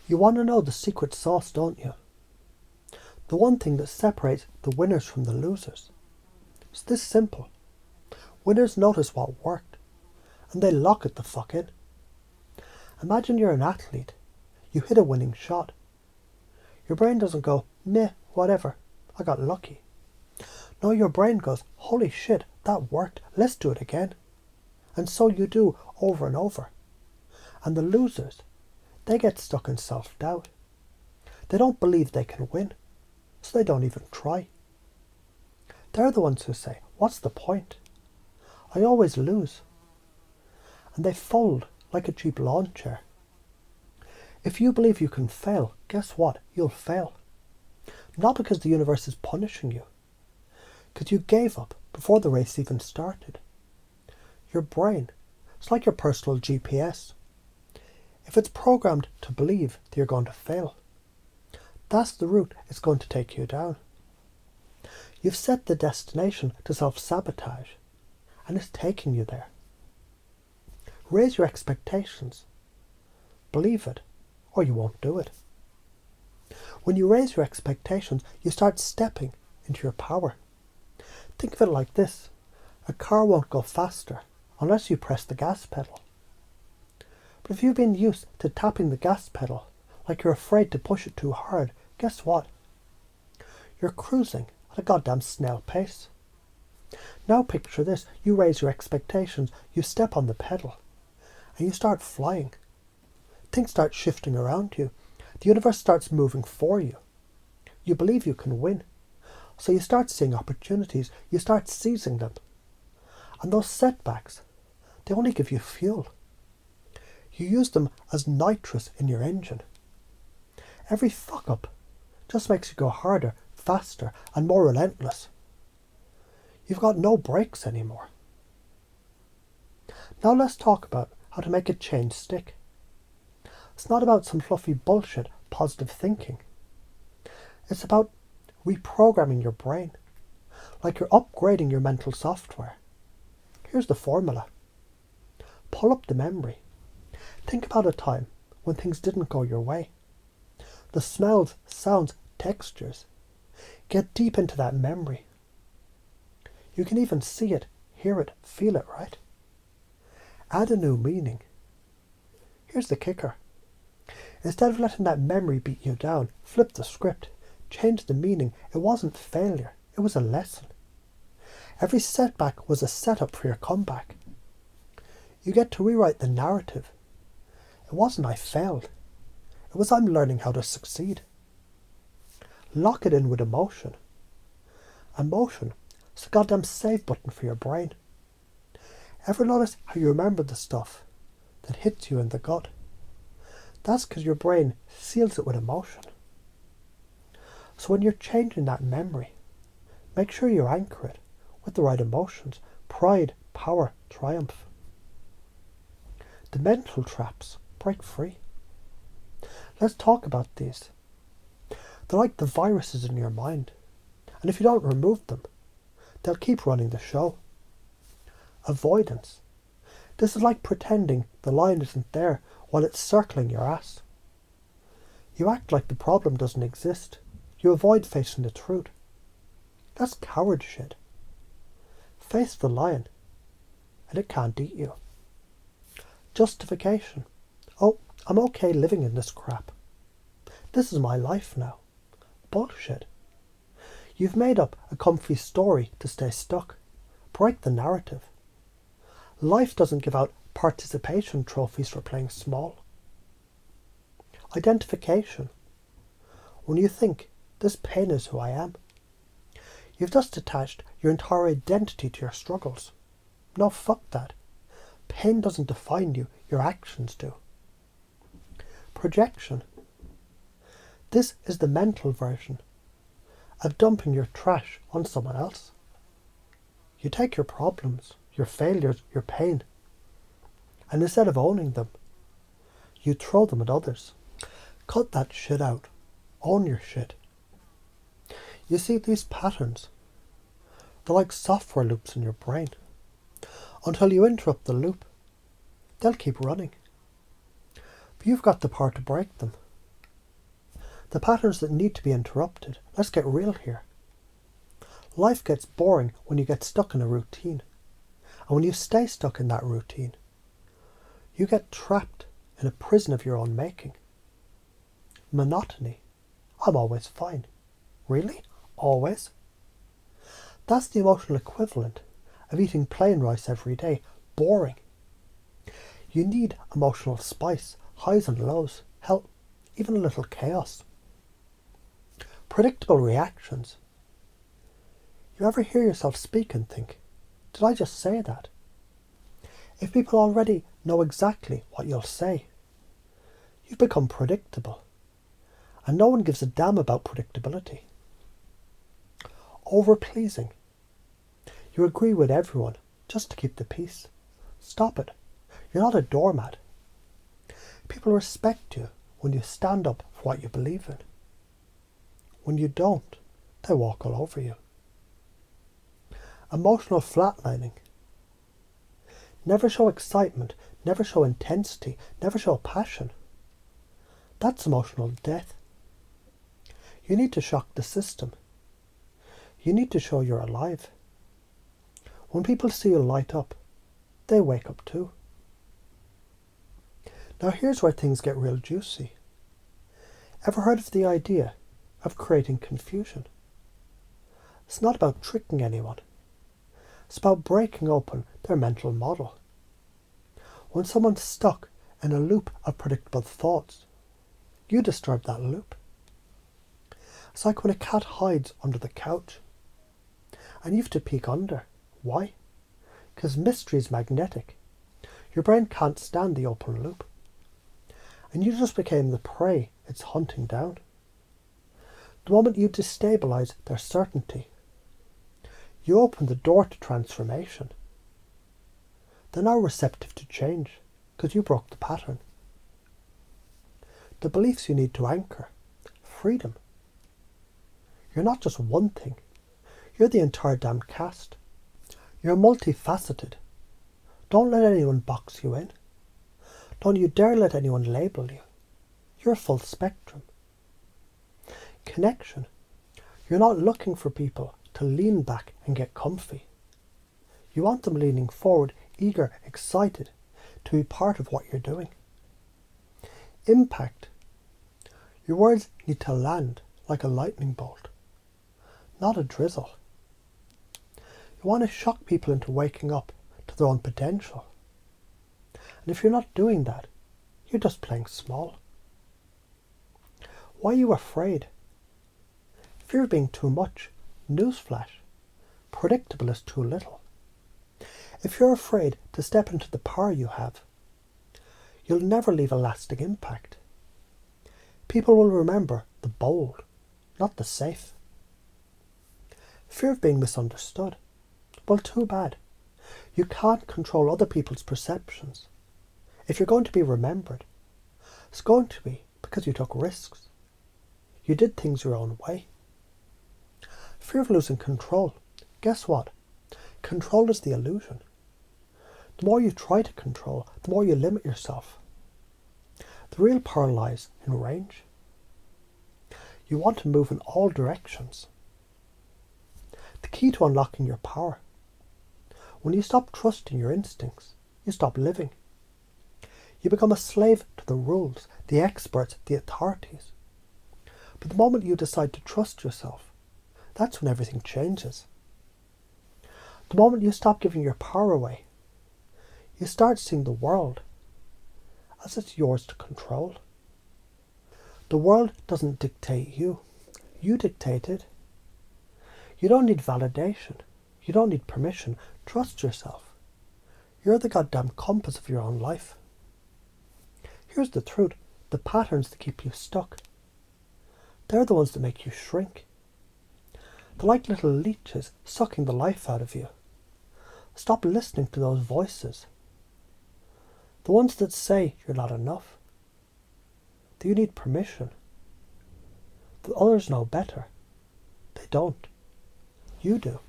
You want to know the secret sauce, don't you? The one thing that separates the winners from the losers. It's this simple. Winners notice what worked, and they lock it the fuck in. Imagine you're an athlete. You hit a winning shot. Your brain doesn't go, meh, whatever, I got lucky. No, your brain goes, holy shit, that worked, let's do it again. And so you do over and over. And the losers, they get stuck in self-doubt. They don't believe they can win, so they don't even try. They're the ones who say, what's the point? I always lose. And they fold like a cheap lawn chair. If you believe you can fail, guess what? You'll fail. Not because the universe is punishing you, because you gave up before the race even started. Your brain, it's like your personal GPS. If it's programmed to believe that you're going to fail, that's the route it's going to take you down. You've set the destination to self-sabotage, and it's taking you there. Raise your expectations. Believe it, or you won't do it. When you raise your expectations, you start stepping into your power. Think of it like this. A car won't go faster unless you press the gas pedal. But if you've been used to tapping the gas pedal like you're afraid to push it too hard, guess what? You're cruising at a goddamn snail pace. Now picture this. You raise your expectations, you step on the pedal, and you start flying. Things start shifting around you. The universe starts moving for you. You believe you can win. So you start seeing opportunities. You start seizing them. And those setbacks, they only give you fuel. You use them as nitrous in your engine. Every fuck up just makes you go harder, faster, and more relentless. You've got no brakes anymore. Now let's talk about how to make a change stick. It's not about some fluffy bullshit positive thinking. It's about reprogramming your brain, like you're upgrading your mental software. Here's the formula. Pull up the memory. Think about a time when things didn't go your way. The smells, sounds, textures. Get deep into that memory. You can even see it, hear it, feel it, right? Add a new meaning. Here's the kicker. Instead of letting that memory beat you down, flip the script, change the meaning. It wasn't failure, it was a lesson. Every setback was a setup for your comeback. You get to rewrite the narrative. It wasn't I failed. It was I'm learning how to succeed. Lock it in with emotion. Emotion is a goddamn save button for your brain. Ever notice how you remember the stuff that hits you in the gut? That's because your brain seals it with emotion. So when you're changing that memory, make sure you anchor it with the right emotions. Pride, power, triumph. The mental traps, break free. Let's talk about these. They're like the viruses in your mind. And if you don't remove them, they'll keep running the show. Avoidance. This is like pretending the lion isn't there while it's circling your ass. You act like the problem doesn't exist. You avoid facing the truth. That's coward shit. Face the lion, and it can't eat you. Justification. Oh, I'm okay living in this crap. This is my life now. Bullshit. You've made up a comfy story to stay stuck. Break the narrative. Life doesn't give out participation trophies for playing small. Identification. When you think, this pain is who I am, you've just attached your entire identity to your struggles. No, fuck that. Pain doesn't define you, your actions do. Projection. This is the mental version of dumping your trash on someone else. You take your problems, your failures, your pain, and instead of owning them, you throw them at others. Cut that shit out. Own your shit. You see, these patterns, they're like software loops in your brain. Until you interrupt the loop, they'll keep running. But you've got the power to break them. The patterns that need to be interrupted. Let's get real here. Life gets boring when you get stuck in a routine. And when you stay stuck in that routine, you get trapped in a prison of your own making. Monotony. I'm always fine. Really? Always? That's the emotional equivalent of eating plain rice every day. Boring. You need emotional spice, highs and lows, hell, even a little chaos. Predictable reactions. You ever hear yourself speak and think, did I just say that? If people already know exactly what you'll say, you've become predictable. And no one gives a damn about predictability. Over-pleasing. You agree with everyone just to keep the peace. Stop it. You're not a doormat. People respect you when you stand up for what you believe in. When you don't, they walk all over you. Emotional flatlining. Never show excitement, never show intensity, never show passion. That's emotional death. You need to shock the system. You need to show you're alive. When people see you light up, they wake up too. Now here's where things get real juicy. Ever heard of the idea of creating confusion? It's not about tricking anyone. It's about breaking open their mental model. When someone's stuck in a loop of predictable thoughts, you disturb that loop. It's like when a cat hides under the couch and you have to peek under. Why? Because mystery is magnetic. Your brain can't stand the open loop. And you just became the prey it's hunting down. The moment you destabilise their certainty, you open the door to transformation. They're now receptive to change because you broke the pattern. The beliefs you need to anchor. Freedom. You're not just one thing. You're the entire damn cast. You're multifaceted. Don't let anyone box you in. Don't you dare let anyone label you. You're a full spectrum. Connection. You're not looking for people to lean back and get comfy. You want them leaning forward, eager, excited to be part of what you're doing. Impact. Your words need to land like a lightning bolt, not a drizzle. You want to shock people into waking up to their own potential. And if you're not doing that, you're just playing small. Why are you afraid? Fear of being too much. Newsflash. Predictable is too little. If you're afraid to step into the power you have, you'll never leave a lasting impact. People will remember the bold, not the safe. Fear of being misunderstood. Well, too bad. You can't control other people's perceptions. If you're going to be remembered, it's going to be because you took risks. You did things your own way. Fear of losing control. Guess what? Control is the illusion. The more you try to control, the more you limit yourself. The real power lies in range. You want to move in all directions. The key to unlocking your power. When you stop trusting your instincts, you stop living. You become a slave to the rules, the experts, the authorities. But the moment you decide to trust yourself, that's when everything changes. The moment you stop giving your power away, you start seeing the world as it's yours to control. The world doesn't dictate you. You dictate it. You don't need validation. You don't need permission. Trust yourself. You're the goddamn compass of your own life. Here's the truth. The patterns that keep you stuck, they're the ones that make you shrink. They're like little leeches sucking the life out of you. Stop listening to those voices. The ones that say you're not enough. That you need permission. That others know better. They don't. You do.